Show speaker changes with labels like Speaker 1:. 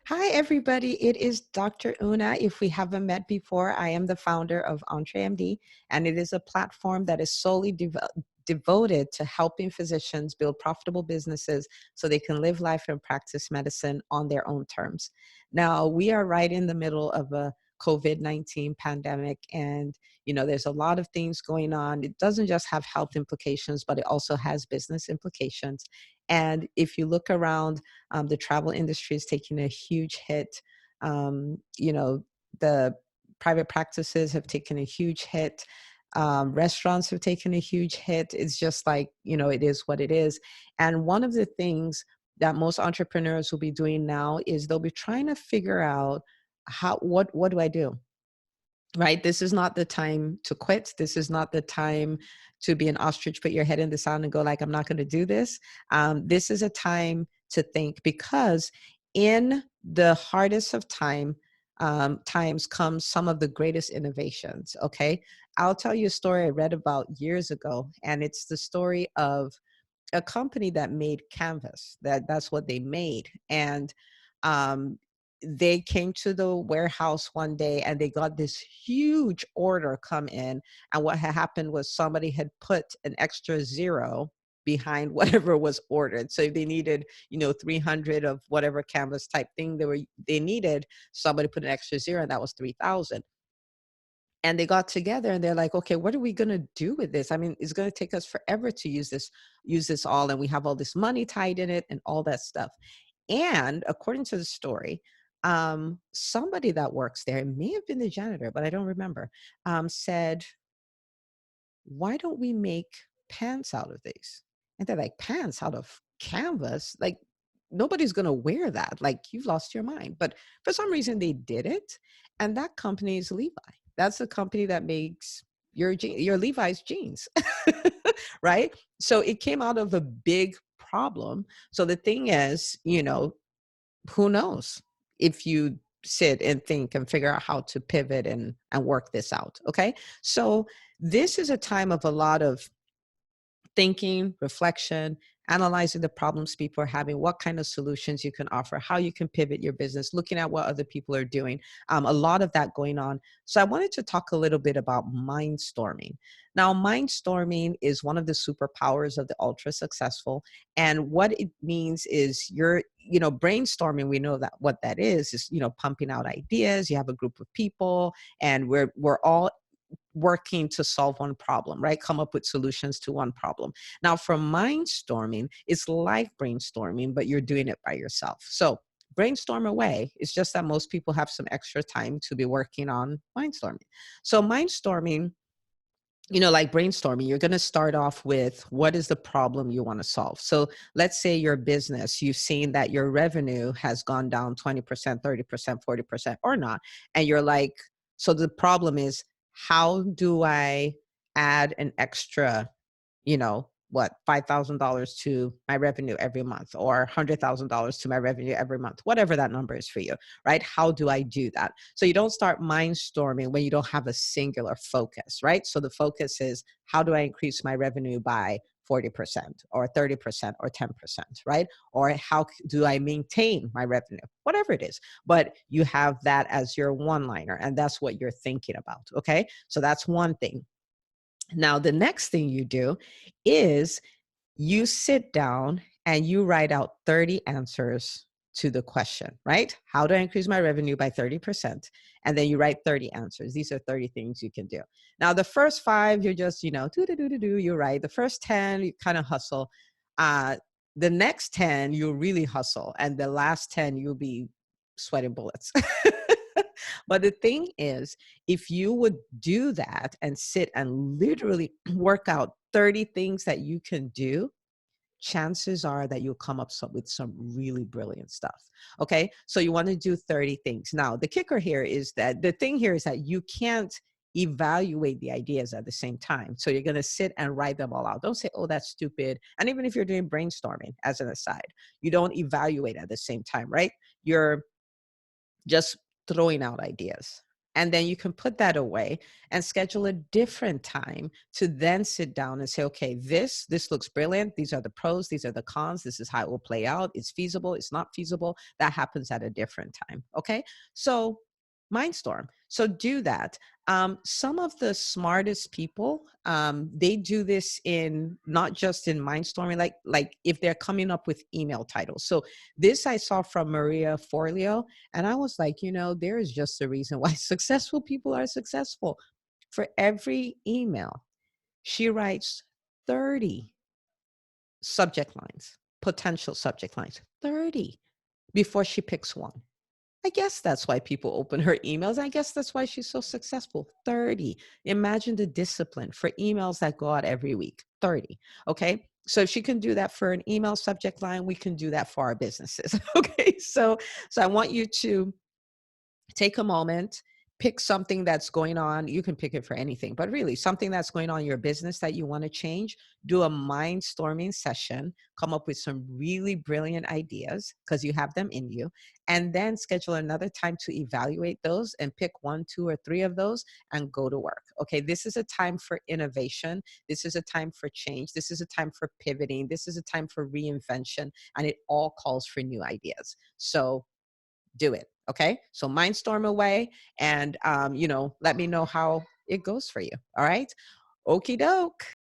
Speaker 1: Hi, everybody. It is Dr. Una. If we haven't met before, I am the founder of EntreMD, and it is a platform that is solely devoted to helping physicians build profitable businesses so they can live life and practice medicine on their own terms. Now, we are right in the middle of a COVID-19 pandemic, and there's a lot of things going on. It doesn't just have health implications, but it also has business implications. And if you look around, the travel industry is taking a huge hit. The private practices have taken a huge hit. Restaurants have taken a huge hit. It's just like, it is what it is. And one of the things that most entrepreneurs will be doing now is they'll be trying to figure out what do I do? Right? This is not the time to quit. This is not the time to be an ostrich, put your head in the sand and go like, I'm not going to do this. This is a time to think, because in the hardest of times comes some of the greatest innovations. Okay. I'll tell you a story I read about years ago, and it's the story of a company that made canvas. That's what they made. And um, they came to the warehouse one day and they got this huge order come in. And what had happened was somebody had put an extra zero behind whatever was ordered. So if they needed, 300 of whatever canvas type thing they needed, somebody put an extra zero, and that was 3,000. And they got together and they're like, okay, what are we going to do with this? I mean, it's going to take us forever to use this all. And we have all this money tied in it and all that stuff. And according to the story, somebody that works there, it may have been the janitor, but I don't remember, said, why don't we make pants out of these? And they're like, pants out of canvas? Like, nobody's going to wear that. Like, you've lost your mind. But for some reason, they did it. And that company is Levi. That's the company that makes your Levi's jeans, right? So it came out of a big problem. So the thing is, who knows if you sit and think and figure out how to pivot and work this out. Okay. So this is a time of a lot of thinking, reflection, analyzing the problems people are having, what kind of solutions you can offer, how you can pivot your business, looking at what other people are doing, a lot of that going on. So I wanted to talk a little bit about mindstorming. Now, mindstorming is one of the superpowers of the ultra successful. And what it means is brainstorming, we know that what that is, pumping out ideas. You have a group of people and we're all working to solve one problem, right? Come up with solutions to one problem. Now, from mindstorming, it's like brainstorming, but you're doing it by yourself. So brainstorm away. It's just that most people have some extra time to be working on mindstorming. So mindstorming, like brainstorming, you're going to start off with what is the problem you want to solve. So let's say your business, you've seen that your revenue has gone down 20%, 30%, 40% or not. And you're like, so the problem is, how do I add an extra, $5,000 to my revenue every month, or $100,000 to my revenue every month, whatever that number is for you, right? How do I do that? So you don't start mindstorming when you don't have a singular focus, right? So the focus is, how do I increase my revenue by 40% or 30% or 10%, right? Or how do I maintain my revenue? Whatever it is. But you have that as your one-liner, and that's what you're thinking about, okay? So that's one thing. Now, the next thing you do is you sit down and you write out 30 answers to the question, right? How do I increase my revenue by 30%? And then you write 30 answers. These are 30 things you can do. Now, the first 5, you're just, you write. The first 10, you kind of hustle. The next 10, you'll really hustle. And the last 10, you'll be sweating bullets. But the thing is, if you would do that and sit and literally work out 30 things that you can do, chances are that you'll come up with some really brilliant stuff. Okay. So you want to do 30 things. Now, the kicker here is that the thing here is that you can't evaluate the ideas at the same time. So you're going to sit and write them all out. Don't say, oh, that's stupid. And even if you're doing brainstorming as an aside, you don't evaluate at the same time, right? You're just throwing out ideas. And then you can put that away and schedule a different time to then sit down and say, okay, this looks brilliant. These are the pros, these are the cons. This is how it will play out. It's feasible, it's not feasible. That happens at a different time. Okay. So Mindstorm. So do that. Some of the smartest people, they do this in not just in mindstorming, like if they're coming up with email titles. So this I saw from Maria Forleo, and I was like, there is just a reason why successful people are successful. For every email, she writes 30 subject lines, potential subject lines, 30 before she picks one. I guess that's why people open her emails. I guess that's why she's so successful. 30. Imagine the discipline for emails that go out every week. 30. Okay. So if she can do that for an email subject line, we can do that for our businesses. Okay. So I want you to take a moment, pick something that's going on. You can pick it for anything, but really something that's going on in your business that you want to change. Do a mindstorming session, come up with some really brilliant ideas because you have them in you, and then schedule another time to evaluate those and pick one, two, or three of those and go to work. Okay, this is a time for innovation. This is a time for change. This is a time for pivoting. This is a time for reinvention, and it all calls for new ideas. So do it. Okay. So mindstorm away and, let me know how it goes for you. All right. Okie doke.